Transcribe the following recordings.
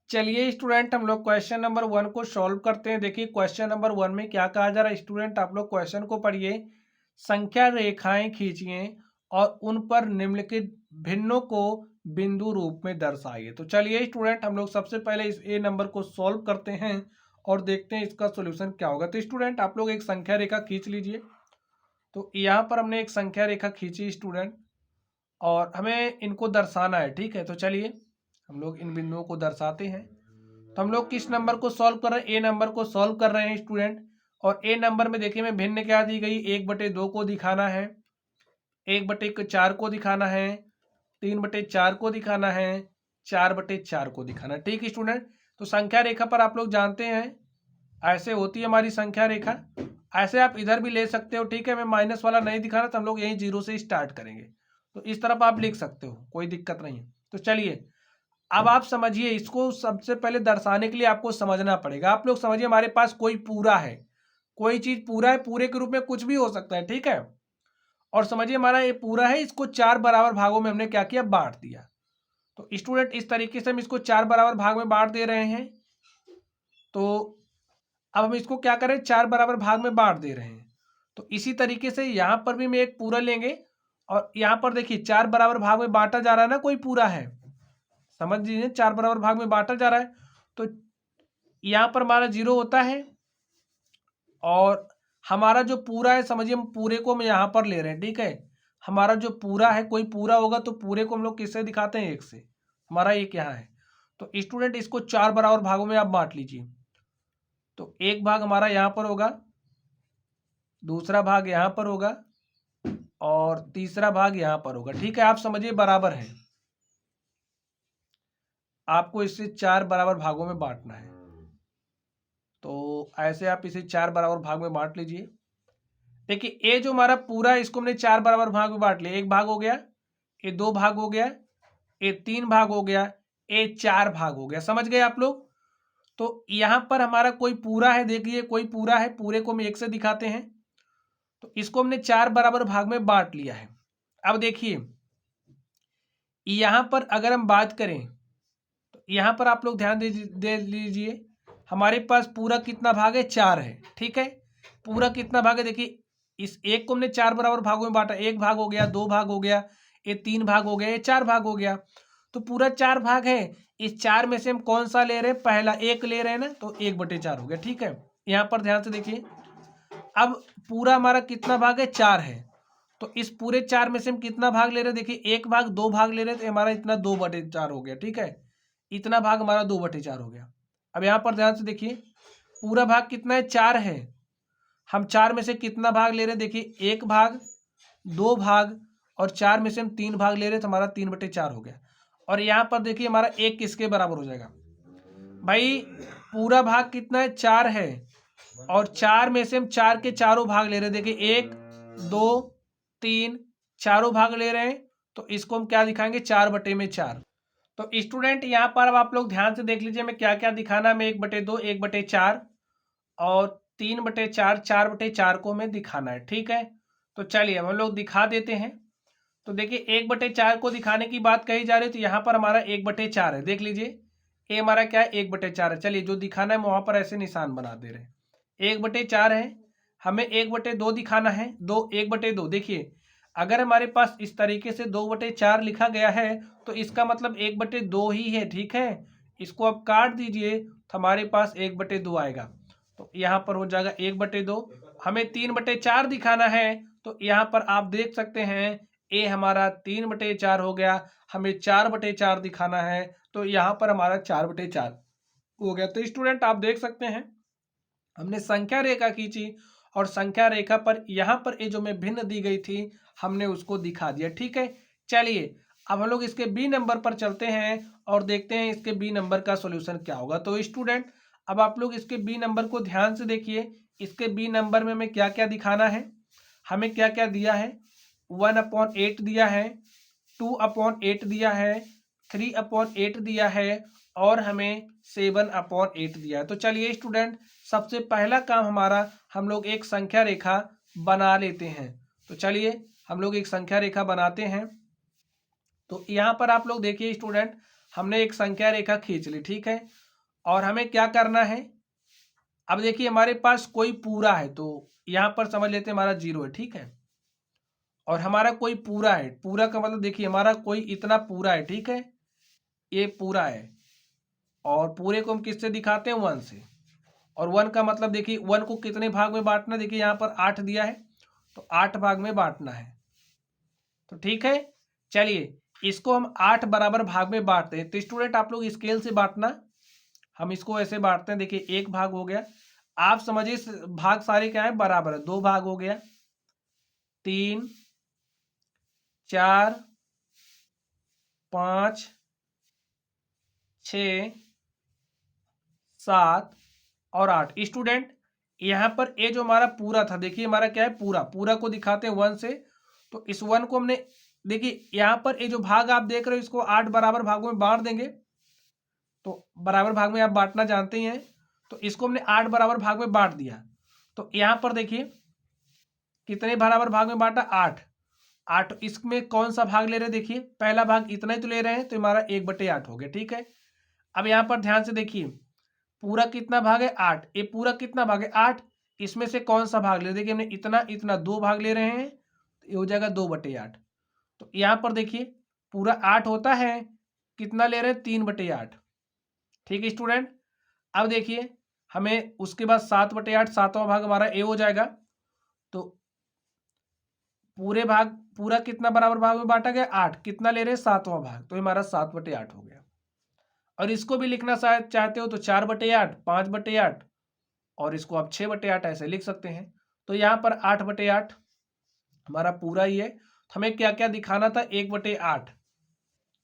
चलिए स्टूडेंट, हम लोग क्वेश्चन नंबर 1 को सॉल्व करते हैं। देखिए क्वेश्चन नंबर 1 में क्या कहा जा रहा है। स्टूडेंट आप लोग क्वेश्चन को पढ़िए। संख्या रेखाएं खींचिए और उन पर निम्नलिखित भिन्नों को बिंदु रूप में दर्शाइए। तो चलिए स्टूडेंट, हम लोग सबसे पहले इस ए नंबर को सॉल्व करते हैं और देखते हैं इसका सोल्यूशन क्या होगा। तो स्टूडेंट आप लोग एक संख्या रेखा खींच लीजिए। तो यहाँ पर हमने एक संख्या रेखा खींची स्टूडेंट, और हमें इनको दर्शाना है। ठीक है, तो चलिए हम लोग इन बिंदुओं को दर्शाते हैं। तो हम लोग किस नंबर को सॉल्व कर रहे हैं? ए नंबर को सॉल्व कर रहे हैं स्टूडेंट। और ए नंबर में देखिए मैं भिन्न क्या दी गई, 1/2 को दिखाना है, 1/4 को दिखाना है, 3/4 को दिखाना है, 4/4 को दिखाना है। ठीक है स्टूडेंट, तो संख्या रेखा पर आप लोग जानते हैं ऐसे होती है हमारी संख्या रेखा। ऐसे आप इधर भी ले सकते हो। ठीक है, मैं माइनस वाला नहीं दिखा रहा, तो हम लोग यहीं 0 से स्टार्ट करेंगे। तो इस तरफ आप लिख सकते हो, कोई दिक्कत नहीं है। तो चलिए अब आप समझिए, इसको सबसे पहले दर्शाने के लिए आपको समझना पड़ेगा। आप लोग समझिए, हमारे पास कोई पूरा है, कोई चीज पूरा है, पूरे के रूप में कुछ भी हो सकता है। ठीक है, और समझिए हमारा ये पूरा है, इसको 4 बराबर भागों में हमने क्या किया, बांट दिया। तो स्टूडेंट इस तरीके से हम इसको 4 बराबर भाग में बांट दे रहे हैं। तो अब हम इसको क्या करें, 4 बराबर भाग में बांट दे रहे हैं। तो इसी तरीके से यहां पर भी हम एक पूरा लेंगे, और यहां पर देखिए 4 बराबर भाग में बांटा जा रहा है ना, कोई पूरा है, समझ लीजिए 4 बराबर भाग में बांटा जा रहा है। तो यहाँ पर हमारा 0 होता है, और हमारा जो पूरा है, समझिए हम पूरे को हम यहाँ पर ले रहे हैं। ठीक है, हमारा जो पूरा है, कोई पूरा होगा तो पूरे को हम लोग किससे दिखाते हैं, 1 से। हमारा 1 यहाँ है। तो स्टूडेंट इसको 4 बराबर भागों में आप बांट लीजिए। तो एक भाग हमारा यहाँ पर होगा, दूसरा भाग यहाँ पर होगा, और तीसरा भाग यहाँ पर होगा। ठीक है, आप समझिए बराबर है, आपको इसे 4 बराबर भागों में बांटना है। तो ऐसे आप इसे 4 बराबर भाग में बांट लीजिए। देखिए ये जो हमारा पूरा है, इसको हमने 4 बराबर भाग में बांट लिया। एक भाग हो गया, ये 2 भाग हो गया, ये 3 भाग हो गया, ये 4 भाग हो गया। समझ गए आप लोग? तो यहां पर हमारा कोई पूरा है, देखिए कोई पूरा है, पूरे को हम 1 से दिखाते हैं। तो इसको हमने 4 बराबर भाग में बांट लिया है। अब देखिए यहां पर अगर हम बात करें, तो यहां पर आप लोग ध्यान दे लीजिए, हमारे पास पूरा कितना भाग है, 4 है। ठीक है, पूरा कितना भाग है, देखिए इस एक को हमने 4 बराबर भागों में बांटा। 1 भाग हो गया, 2 भाग हो गया, ये 3 भाग हो गया, ये 4 भाग हो गया। तो पूरा 4 भाग है। इस 4 में से हम कौन सा ले रहे हैं, पहला 1 ले रहे हैं ना, तो 1/4 हो गया। ठीक है, यहाँ पर ध्यान से देखिए, अब पूरा हमारा कितना भाग है, 4 है। तो इस पूरे 4 में से हम कितना भाग ले रहे हैं, देखिए 1 भाग, 2 भाग ले रहे हैं, तो हमारा इतना 2/4 हो गया। ठीक है, इतना भाग हमारा 2/4 हो गया। अब यहाँ पर ध्यान से देखिए, पूरा भाग कितना है, 4 है। हम 4 में से कितना भाग ले रहे हैं, देखिए 1 भाग, 2 भाग, और 4 में से हम 3 भाग ले रहे हैं, तो हमारा 3/4 हो गया। और यहाँ पर देखिए हमारा 1 किसके बराबर हो जाएगा, भाई पूरा भाग कितना है, 4 है, और 4 में से हम 4 के चारों भाग ले रहे हैं। देखिए 1, 2, 3, चारों भाग ले रहे हैं, तो इसको हम क्या दिखाएंगे, 4/4। तो स्टूडेंट यहाँ पर अब आप लोग ध्यान से देख लीजिए, मैं क्या क्या दिखाना है। मैं 1/2, 1/4 और 3/4, 4/4 को हमें दिखाना है। ठीक है, तो चलिए अब हम लोग दिखा देते हैं। तो देखिए 1/4 को दिखाने की बात कही जा रही है, तो यहाँ पर हमारा 1/4 है। देख लीजिए ये हमारा क्या है, 1/4 है। चलिए जो दिखाना है वहां पर ऐसे निशान बना दे रहे हैं। 1/4 है, हमें 1/2 दिखाना है। 1/2 देखिए, अगर हमारे पास इस तरीके से 2/4 लिखा गया है, तो इसका मतलब 1/2 ही है। ठीक है, इसको आप काट दीजिए, तो हमारे पास 1/2 आएगा। तो यहाँ पर हो जाएगा 1/2। हमें 3/4 दिखाना है, तो यहाँ पर आप देख सकते हैं ये हमारा 3/4 हो गया। हमें 4/4 दिखाना है, तो यहाँ पर हमारा 4/4 हो गया। तो स्टूडेंट आप देख सकते हैं, हमने संख्या रेखा खींची, और संख्या रेखा पर यहाँ पर ये जो मैं भिन्न दी गई थी, हमने उसको दिखा दिया। ठीक है, चलिए अब हम लोग इसके बी नंबर पर चलते हैं और देखते हैं इसके बी नंबर का सॉल्यूशन क्या होगा। तो स्टूडेंट अब आप लोग इसके बी नंबर को ध्यान से देखिए। इसके बी नंबर में हमें क्या क्या दिखाना है, हमें क्या क्या दिया है, 1/8 दिया है, 2/8 दिया है, 3/8 दिया है, और हमें 7/8 दिया है। तो चलिए स्टूडेंट सबसे पहला काम हमारा, हम लोग एक संख्या रेखा बना लेते हैं। तो चलिए हम लोग एक संख्या रेखा बनाते हैं। तो यहाँ पर आप लोग देखिए स्टूडेंट, हमने एक संख्या रेखा खींच ली, ठीक है। और हमें क्या करना है, अब देखिए हमारे पास कोई पूरा है तो यहाँ पर समझ लेते हैं हमारा 0 है, ठीक है। और हमारा कोई पूरा है, पूरा का मतलब देखिए हमारा कोई इतना पूरा है, ठीक है, ये पूरा है। और पूरे को हम किससे दिखाते हैं, 1 से। और 1 का मतलब देखिए 1 को कितने भाग में बांटना, देखिए यहाँ पर 8 दिया है तो 8 भाग में बांटना है। तो ठीक है, चलिए इसको हम 8 बराबर भाग में बांटते हैं। तो स्टूडेंट आप लोग स्केल से बांटना, हम इसको ऐसे बांटते हैं। देखिए एक भाग हो गया, आप समझिए भाग सारे क्या है, बराबर है। 2 भाग हो गया, 3, 4, 5, 6, 7 और 8। स्टूडेंट यहाँ पर ये जो हमारा पूरा था, देखिए हमारा क्या है, पूरा। पूरा को दिखाते हैं 1 से। तो इस 1 को हमने, देखिए यहाँ पर ये जो भाग आप देख रहे हो इसको 8 बराबर भागों में बांट देंगे। तो बराबर भाग में आप बांटना जानते ही हैं। तो इसको हमने 8 बराबर भाग में बांट दिया। तो यहाँ पर देखिए कितने बराबर भाग में बांटा, 8। 8 इसमें कौन सा भाग ले रहे हैं, देखिए पहला भाग इतना ही तो ले रहे हैं, तो हमारा 1/8 हो गया, ठीक है। अब यहाँ पर ध्यान से देखिए पूरा कितना भाग है, 8। ये पूरा कितना भाग है, 8। इसमें से कौन सा भाग ले रहे हैं, देखिए हमने इतना इतना 2 भाग ले रहे हैं, तो ये हो जाएगा 2/8। तो यहाँ पर देखिए पूरा 8 होता है, कितना ले रहे हैं, 3/8, ठीक है स्टूडेंट। अब देखिए हमें उसके बाद 7/8, 7वां भाग हमारा ए हो जाएगा। तो पूरे भाग, पूरा कितना बराबर भाग में बांटा गया, 8। कितना ले रहे हैं, 7वां भाग, तो हमारा 7/8 हो गया। और इसको भी लिखना शायद चाहते हो तो 4/8, 5/8 और इसको आप 6/8 ऐसे लिख सकते हैं। तो यहाँ पर 8/8 हमारा पूरा ही है। तो हमें क्या क्या दिखाना था, 1/8।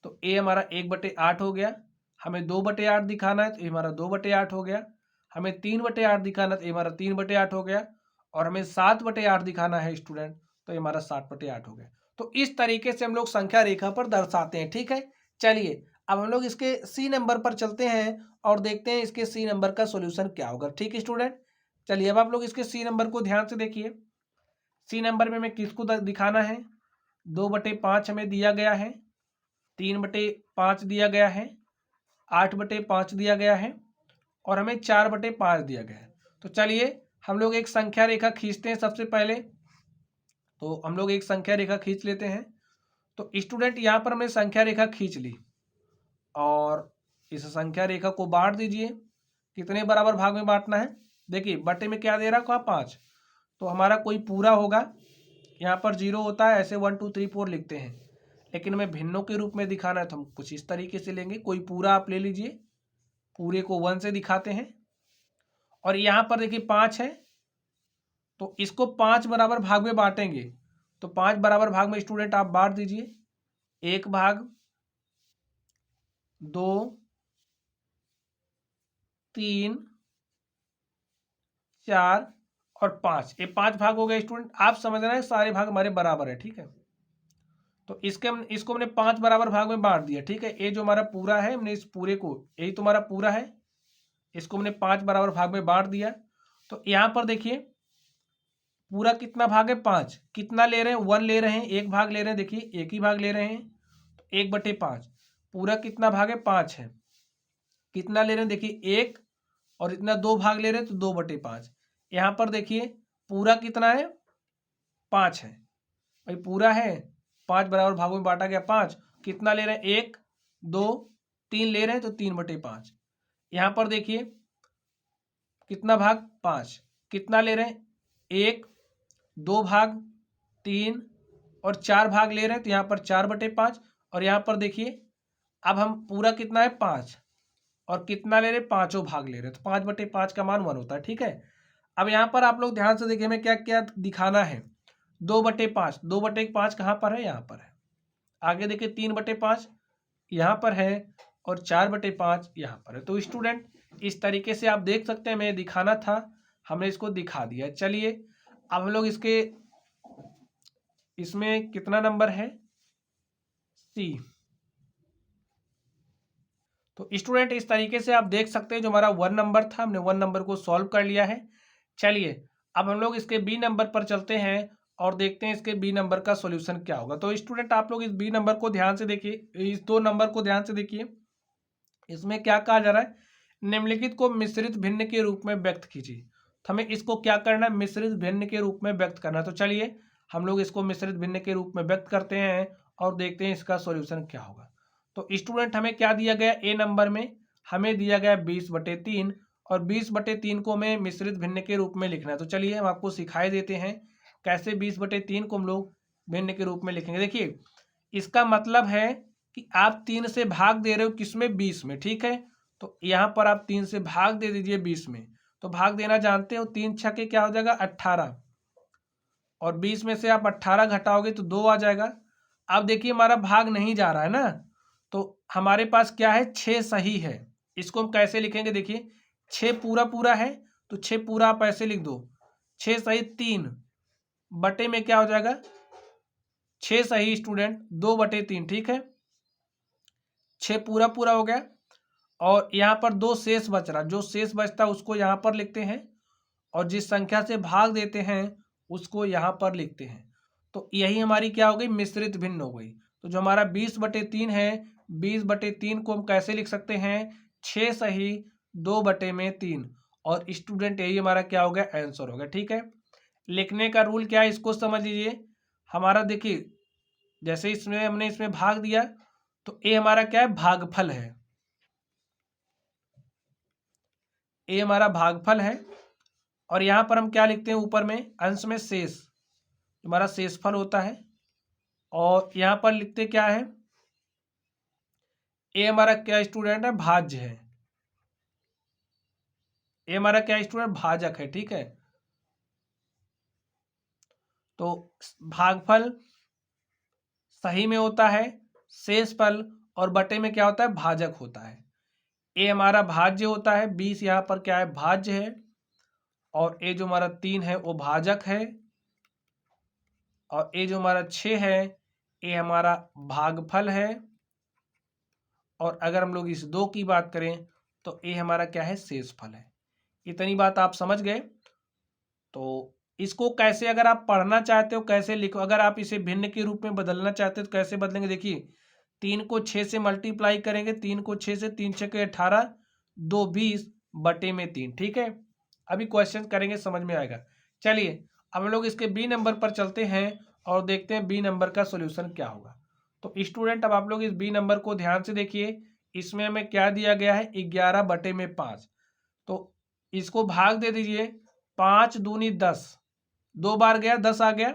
तो ए हमारा 1/8 हो गया। हमें 2/8 दिखाना है तो ये हमारा 2/8 हो गया। हमें 3/8 दिखाना है तो ये हमारा 3/8 हो गया। और हमें 7/8 दिखाना है स्टूडेंट, तो ये हमारा 7/8 हो गया। तो इस तरीके से हम लोग संख्या रेखा पर दर्शाते हैं, ठीक है। चलिए अब हम लोग इसके सी नंबर पर चलते हैं और देखते हैं इसके सी नंबर का सोल्यूशन क्या होगा, ठीक है स्टूडेंट। चलिए अब आप लोग इसके सी नंबर को ध्यान से देखिए। सी नंबर में हमें किसको दिखाना है, 2/5 हमें दिया गया है, 3/5 दिया गया है, 8/5 दिया गया है और हमें 4/5 दिया गया है। तो चलिए हम लोग एक संख्या रेखा खींचते हैं सबसे पहले। तो हम लोग एक संख्या रेखा खींच लेते हैं। तो स्टूडेंट यहाँ पर हमने संख्या रेखा खींच ली और इस संख्या रेखा को बांट दीजिए। कितने बराबर भाग में बांटना है, देखिए बटे में क्या दे रहा है, 5। तो हमारा कोई पूरा होगा, यहाँ पर 0 होता है, ऐसे 1 2 3 4 लिखते हैं। लेकिन हमें भिन्नों के रूप में दिखाना है तो हम कुछ इस तरीके से लेंगे। कोई पूरा आप ले लीजिए, पूरे को 1 से दिखाते हैं। और यहाँ पर देखिए 5 है तो इसको 5 बराबर भाग में बांटेंगे। तो 5 बराबर भाग में स्टूडेंट आप बांट दीजिए। 1 भाग, 2, 3, 4 और 5, ये 5 भाग हो गए स्टूडेंट। आप समझ रहे हैं सारे भाग हमारे बराबर है, ठीक है। तो इसको हमने 5 बराबर भाग में बांट दिया, ठीक है। ये जो हमारा पूरा है, हमने इस पूरे को, यही तो हमारा पूरा है, इसको हमने 5 बराबर भाग में बांट दिया। तो यहाँ पर देखिए पूरा कितना भाग है, 5। कितना ले रहे हैं, 1 ले रहे हैं, 1 भाग ले रहे हैं, देखिए एक ही भाग ले रहे हैं। तो 1/5 पूरा कितना भाग है, 5 है। कितना ले रहे हैं, देखिए 1 और इतना 2 भाग ले रहे हैं तो 2/5। यहाँ पर देखिए पूरा कितना है, 5 है भाई, पूरा है 5 बराबर भागों में बांटा गया 5। कितना ले रहे हैं, 1 2 3 ले रहे हैं तो 3/5। यहाँ पर देखिए कितना भाग, 5। कितना ले रहे हैं, 1 2 भाग, 3 और 4 भाग ले रहे हैं तो यहाँ पर 4/5। और यहाँ पर देखिए अब हम पूरा कितना है, 5 और कितना ले रहे हैं, 5 भाग ले रहे हैं तो 5/5 का मान 1 होता है, ठीक है। अब यहाँ पर आप लोग ध्यान से देखिए हमें क्या क्या दिखाना है, 2/5। 2/5 कहाँ पर है, यहाँ पर है। आगे देखिए 3/5 यहाँ पर है और 4/5 यहाँ पर है। तो स्टूडेंट इस तरीके से आप देख सकते हैं, हमें दिखाना था, हमने इसको दिखा दिया। चलिए अब हम लोग इसमें कितना नंबर है, सी। तो स्टूडेंट इस तरीके से आप देख सकते हैं जो हमारा 1 नंबर था, हमने 1 नंबर को सॉल्व कर लिया है। चलिए अब हम लोग इसके बी नंबर पर चलते हैं और देखते हैं इसके बी नंबर का सॉल्यूशन क्या होगा। तो स्टूडेंट आप लोग इस बी नंबर को ध्यान से देखिए, इस 2 नंबर को ध्यान से देखिए। इसमें क्या कहा जा रहा है, निम्नलिखित को मिश्रित भिन्न के रूप में व्यक्त कीजिए। तो हमें इसको क्या करना है, मिश्रित भिन्न के रूप में व्यक्त करना है। तो चलिए हम लोग इसको मिश्रित भिन्न के रूप में व्यक्त करते हैं और देखते हैं इसका सॉल्यूशन क्या होगा। तो स्टूडेंट हमें क्या दिया गया, ए नंबर में हमें दिया गया 20/3 और 20/3 को हमें मिश्रित भिन्न के रूप में लिखना है। तो चलिए हम आपको सिखाई देते हैं कैसे 20/3 को हम लोग भिन्न के रूप में लिखेंगे। देखिए इसका मतलब है कि आप 3 से भाग दे रहे हो किसमें, 20 में, ठीक है। तो यहाँ पर आप 3 से भाग दे दीजिए 20 में। तो भाग देना जानते हो, 3 छक्के क्या हो जाएगा 18, और 20 में से आप 18 घटाओगे तो 2 आ जाएगा। अब देखिए हमारा भाग नहीं जा रहा है ना, तो हमारे पास क्या है, 6 सही है। इसको हम कैसे लिखेंगे, देखिए 6 पूरा पूरा है तो 6 पूरा आप ऐसे लिख दो, 6 सही 3 बटे में क्या हो जाएगा 6 सही स्टूडेंट 2/3, ठीक है। 6 पूरा पूरा हो गया और यहाँ पर 2 शेष बच रहा, जो शेष बचता है उसको यहाँ पर लिखते हैं और जिस संख्या से भाग देते हैं उसको यहाँ पर लिखते हैं। तो यही हमारी क्या हो गई, मिश्रित भिन्न हो गई। तो जो हमारा 20/3 है, 20/3 को हम कैसे लिख सकते हैं, 6 सही 2/3, और स्टूडेंट यही हमारा क्या हो गया, आंसर हो गया, ठीक है। लिखने का रूल क्या है इसको समझ लीजिए। हमारा देखिए जैसे इसमें हमने इसमें भाग दिया तो ए हमारा क्या है, भागफल है, ए हमारा भागफल है। और यहाँ पर हम क्या लिखते हैं, ऊपर में अंश में शेष, हमारा शेषफल होता है। और यहाँ पर लिखते क्या है, ए हमारा क्या स्टूडेंट है, भाज्य है, ए हमारा क्या स्टूडेंट, भाजक है, ठीक है। तो भागफल सही में होता है शेषफल, और बटे में क्या होता है, भाजक होता है। ए हमारा भाज्य होता है, 20 यहाँ पर क्या है, भाज्य है, और ए जो हमारा 3 है वो भाजक है, और ए जो हमारा 6 है ये हमारा भागफल है। और अगर हम लोग इस 2 की बात करें तो ये हमारा क्या है, शेषफल है। इतनी बात आप समझ गए। तो इसको कैसे अगर आप पढ़ना चाहते हो कैसे लिखो, अगर आप इसे भिन्न के रूप में बदलना चाहते हो तो कैसे बदलेंगे, देखिए 3 को 6 से मल्टीप्लाई करेंगे, 3 को 6 से, 3 6 18, 2 20/3, ठीक है। अभी क्वेश्चन करेंगे समझ में आएगा। चलिए अब हम लोग इसके बी नंबर पर चलते हैं और देखते हैं बी नंबर का सोल्यूशन क्या होगा। तो स्टूडेंट अब आप लोग इस बी नंबर को ध्यान से देखिए, इसमें हमें क्या दिया गया है, 11/5। तो इसको भाग दे दीजिए, 5 दूनी 10, 2 बार गया 10 आ गया।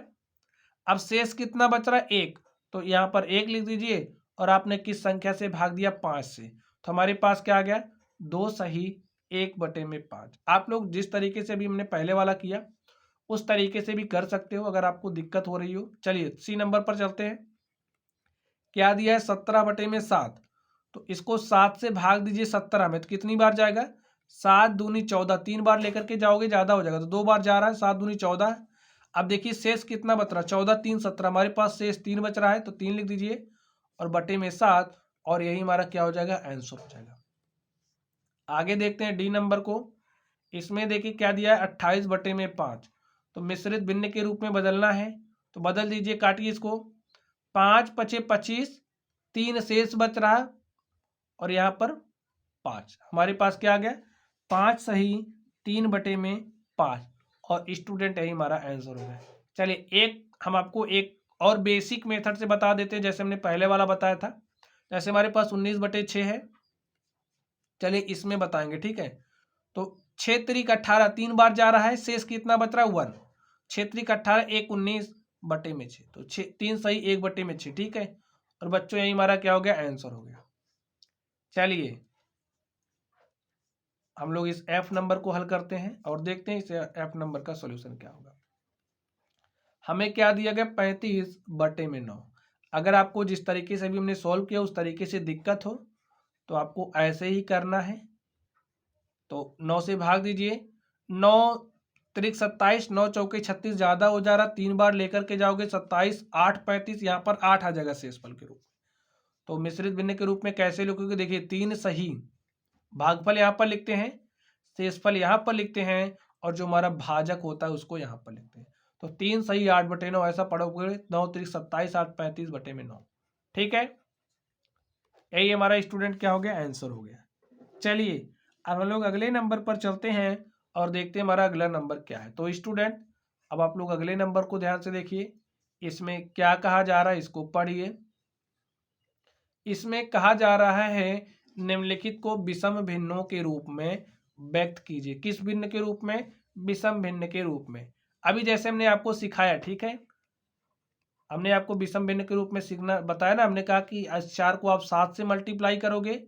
अब शेष कितना बच रहा है, 1, तो यहाँ पर 1 लिख दीजिए और आपने किस संख्या से भाग दिया, 5 से। तो हमारे पास क्या आ गया, 2 सही 1/5। आप लोग जिस तरीके से भी हमने पहले वाला किया उस तरीके से भी कर सकते हो अगर आपको दिक्कत हो रही हो। चलिए सी नंबर पर चलते हैं। क्या दिया है, 17/7। तो इसको 7 से भाग दीजिए 17 में, तो कितनी बार जाएगा, 7 दूनी 14, 3 बार लेकर के जाओगे ज़्यादा हो जाएगा, तो 2 बार जा रहा है, 7 दूनी 14। अब देखिए शेष कितना बच रहा है, 14 3 17, हमारे पास शेष 3 बच रहा है, तो 3 लिख दीजिए और बटे में 7, और यही हमारा क्या हो जाएगा, आंसर हो जाएगा। आगे देखते हैं डी नंबर को। इसमें देखिए क्या दिया है, 28/5। तो मिश्रित भिन्न के रूप में बदलना है, तो बदल दीजिए, काटिए इसको, 5 5 25, 3 शेष बच रहा और यहाँ पर 5, हमारे पास क्या आ गया, 5 सही 3/5, और स्टूडेंट यही हमारा आंसर हो गया। चलिए एक हम आपको एक और बेसिक मेथड से बता देते हैं, जैसे हमने पहले वाला बताया था। जैसे हमारे पास 19/6 है, चलिए इसमें बताएंगे, ठीक है। तो 6 3 18, 3 बार जा रहा है, शेष कितना बच रहा है, 1। 6 3 18, 1 19/6, तो 3 सही 1/6, ठीक है। और बच्चों यही हमारा क्या हो गया, आंसर हो गया। चलिए हम लोग इस एफ नंबर को हल करते हैं और देखते हैं इस एफ नंबर का सॉल्यूशन क्या होगा। हमें क्या दिया गया, 35/9। अगर आपको जिस तरीके से भी हमने सॉल्व किया उस तरीके से दिक्कत हो तो आपको ऐसे ही करना है। तो 9 से भाग दीजिए, 9 त्रिक 27, 9 चौके 36, ज़्यादा हो जा रहा, 3 बार लेकर के जाओगे, 27 8 35, यहाँ पर 8 आ जाएगा शेषफल के रूप में। तो मिश्रित भिन्न के रूप में कैसे लिखोगे, देखिए 3 सही, भागफल यहाँ पर लिखते हैं, शेषफल यहाँ पर लिखते हैं, और जो हमारा भाजक होता है उसको यहाँ पर लिखते हैं। तो 3 सही 8/9, ऐसा पढ़ोगे, 9 त्रिक 27 8 35/9, ठीक है। यही हमारा स्टूडेंट क्या हो गया, आंसर हो गया। चलिए अब हम लोग अगले नंबर पर चलते हैं और देखते हैं हमारा अगला नंबर क्या है। तो स्टूडेंट अब आप लोग अगले नंबर को ध्यान से देखिए, इसमें क्या कहा जा रहा है इसको पढ़िए। इसमें कहा जा रहा है निम्नलिखित को विषम भिन्नों के रूप में व्यक्त कीजिए। किस भिन्न के रूप में? विषम भिन्न के रूप में। अभी जैसे हमने आपको सिखाया, ठीक है, हमने आपको विषम भिन्न के रूप में सीखना बताया ना। हमने कहा कि इस 4 को आप 7 से मल्टीप्लाई करोगे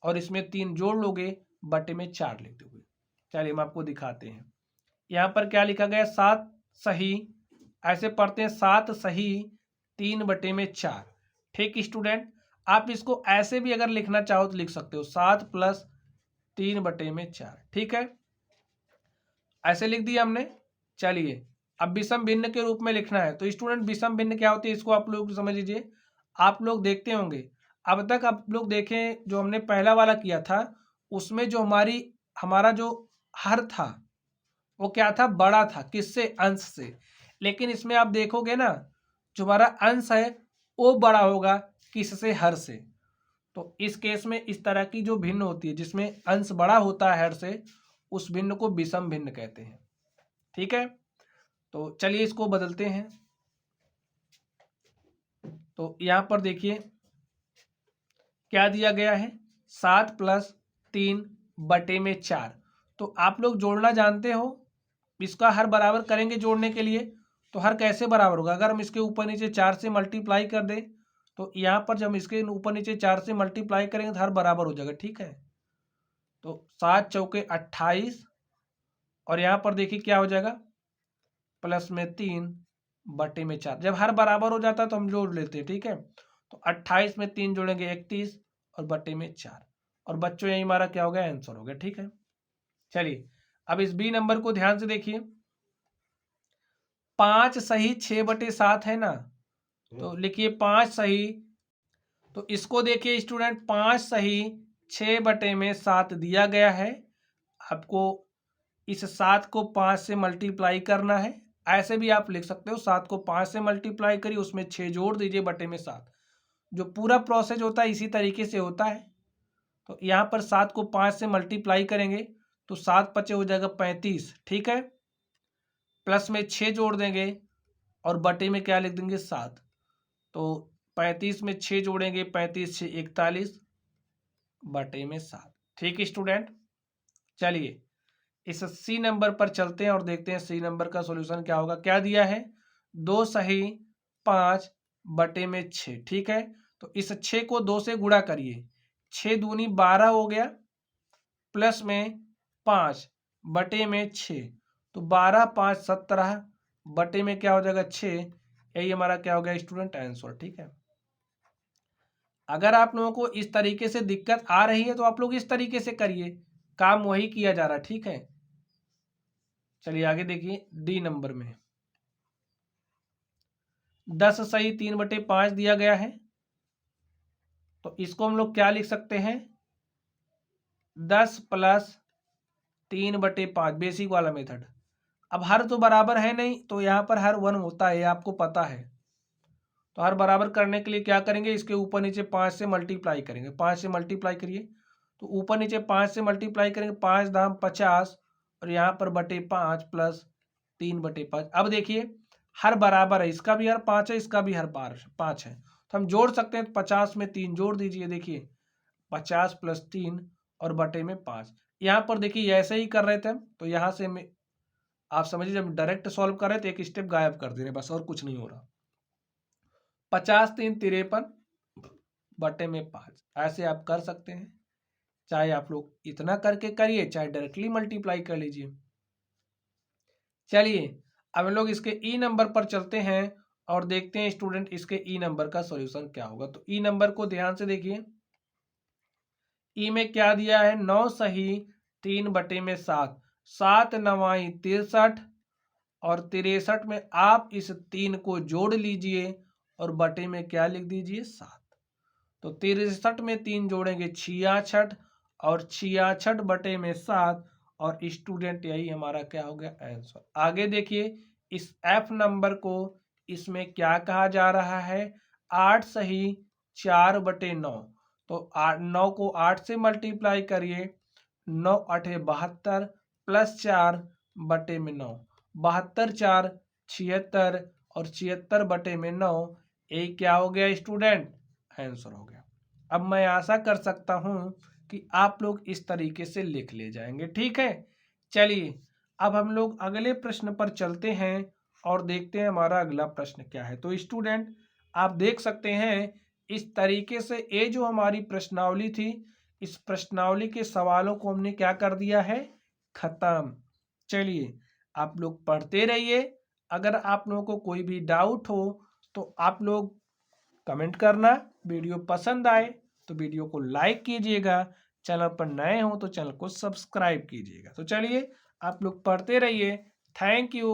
और इसमें 3 जोड़ लोगे, बटे में 4 लिख दोगे। चलिए हम आपको दिखाते हैं। यहाँ पर क्या लिखा गया? 7 सही, ऐसे पढ़ते हैं 7 सही 3 बटे में 4। ठीक स्टूडेंट, आप इसको ऐसे भी अगर लिखना चाहो तो लिख सकते हो, 7 प्लस 3 बटे में 4। ठीक है, ऐसे लिख दिया हमने। चलिए अब विषम भिन्न के रूप में लिखना है। तो स्टूडेंट विषम भिन्न क्या होती है इसको आप लोग समझ लीजिए। आप लोग देखते होंगे, अब तक आप लोग देखें जो हमने पहला वाला किया था उसमें जो हमारा जो हर था वो क्या था? बड़ा था। किससे? अंश से। लेकिन इसमें आप देखोगे ना, जो हमारा अंश है वो बड़ा होगा। किससे? हर से। तो इस केस में इस तरह की जो भिन्न होती है जिसमें अंश बड़ा होता है हर से, उस भिन्न को विषम भिन्न कहते हैं। ठीक है, तो चलिए इसको बदलते हैं। तो यहां पर देखिए क्या दिया गया है? 7 प्लस 3 बटे में 4। तो आप लोग जोड़ना जानते हो, इसका हर बराबर करेंगे जोड़ने के लिए। तो हर कैसे बराबर होगा? अगर हम इसके ऊपर नीचे 4 से मल्टीप्लाई कर दें तो यहाँ पर जब हम इसके ऊपर नीचे 4 से मल्टीप्लाई करेंगे तो हर बराबर हो जाएगा। ठीक है, तो 7 चौके 28 और यहाँ पर देखिए क्या हो जाएगा? प्लस में 3 बटे में 4। जब हर बराबर हो जाता है तो हम जोड़ लेते हैं। ठीक है, तो 28 में 3 जोड़ेंगे 31 और बटे में 4। और बच्चों यही हमारा क्या हो गया? आंसर हो गया। ठीक है, चलिए अब इस बी नंबर को ध्यान से देखिए। 5 सही 6 बटे 7 है ना, तो लिखिए 5 सही। तो इसको देखिए स्टूडेंट, 5 सही 6 बटे में 7 दिया गया है। आपको इस 7 को 5 से मल्टीप्लाई करना है। ऐसे भी आप लिख सकते हो, 7 को 5 से मल्टीप्लाई करिए, उसमें 6 जोड़ दीजिए बटे में 7। जो पूरा प्रोसेस होता है इसी तरीके से होता है। तो यहाँ पर 7 को 5 से मल्टीप्लाई करेंगे तो 7 पचे हो जाएगा 35। ठीक है, प्लस में 6 जोड़ देंगे और बटे में क्या लिख देंगे? 7। तो 35 में 6 जोड़ेंगे, 35 6 41 बटे में 7। ठीक है स्टूडेंट, चलिए इस सी नंबर पर चलते हैं और देखते हैं सी नंबर का सॉल्यूशन क्या होगा। क्या दिया है? 2 सही 5 बटे में 6। ठीक है, तो इस 6 को 2 से गुणा करिए, 6 दूनी 12 हो गया, प्लस में 5 बटे में 6। तो 12 5 17 बटे में क्या हो जाएगा? 6। यही हमारा क्या हो गया स्टूडेंट? आंसर। ठीक है, अगर आप लोगों को इस तरीके से दिक्कत आ रही है तो आप लोग इस तरीके से करिए, काम वही किया जा रहा है। ठीक है, चलिए आगे देखिए डी नंबर में 10 सही 3 बटे 5 दिया गया है। तो इसको हम लोग क्या लिख सकते हैं? 10 प्लस 3 बटे 5, बेसिक वाला मेथड। अब हर तो बराबर है नहीं, तो यहाँ पर हर 1 होता है, आपको पता है। तो हर बराबर करने के लिए क्या करेंगे? इसके ऊपर नीचे 5 से मल्टीप्लाई करेंगे। 5 से मल्टीप्लाई करिए, तो ऊपर नीचे 5 से मल्टीप्लाई करेंगे, 5 दाम 50 और यहाँ पर बटे 5 प्लस 3 बटे 5। अब देखिए हर बराबर है, इसका भी हर 5 है, इसका भी हर 5 है, तो हम जोड़ सकते हैं। 50 में 3 जोड़ दीजिए, देखिए 50 प्लस 3 और बटे में 5। यहाँ पर देखिए ऐसे ही कर रहे थे हम, तो यहाँ से आप समझिए जब डायरेक्ट सॉल्व कर रहे थे एक स्टेप गायब कर दे रहे, बस और कुछ नहीं हो रहा। 50 3 53 बटे में 5, ऐसे आप कर सकते हैं। चाहे आप लोग इतना करके करिए, चाहे डायरेक्टली मल्टीप्लाई कर लीजिए। चलिए अब हम लोग इसके ई नंबर पर चलते हैं और देखते हैं स्टूडेंट इसके ई नंबर का सॉल्यूशन क्या होगा। तो ई नंबर को ध्यान से देखिए। ई में क्या दिया है? 9 सही 3 बटे में 7, 7 9 63 और 63 में आप इस 3 को जोड़ लीजिए और बटे में क्या लिख दीजिए? 7। तो 63 में 3 जोड़ेंगे 66 और 66 बटे में 7। और स्टूडेंट यही हमारा क्या हो गया? आंसर। आगे देखिए इस एफ नंबर को, इसमें क्या कहा जा रहा है? 8 सही 4 बटे 9। तो 9 को 8 से मल्टीप्लाई करिए 9 8 72 प्लस 4 बटे में 9, 72 4 76 और 76 बटे में 9, ये क्या हो गया स्टूडेंट? आंसर हो गया। अब मैं आशा कर सकता हूं कि आप लोग इस तरीके से लिख ले जाएंगे। ठीक है, चलिए अब हम लोग अगले प्रश्न पर चलते हैं और देखते हैं हमारा अगला प्रश्न क्या है। तो स्टूडेंट आप देख सकते हैं इस तरीके से ये जो हमारी प्रश्नावली थी, इस प्रश्नावली के सवालों को हमने क्या कर दिया है? खत्म। चलिए आप लोग पढ़ते रहिए। अगर आप लोगों को कोई भी डाउट हो तो आप लोग कमेंट करना। वीडियो पसंद आए तो वीडियो को लाइक कीजिएगा, चैनल पर नए हो तो चैनल को सब्सक्राइब कीजिएगा। तो चलिए आप लोग पढ़ते रहिए। Thank you.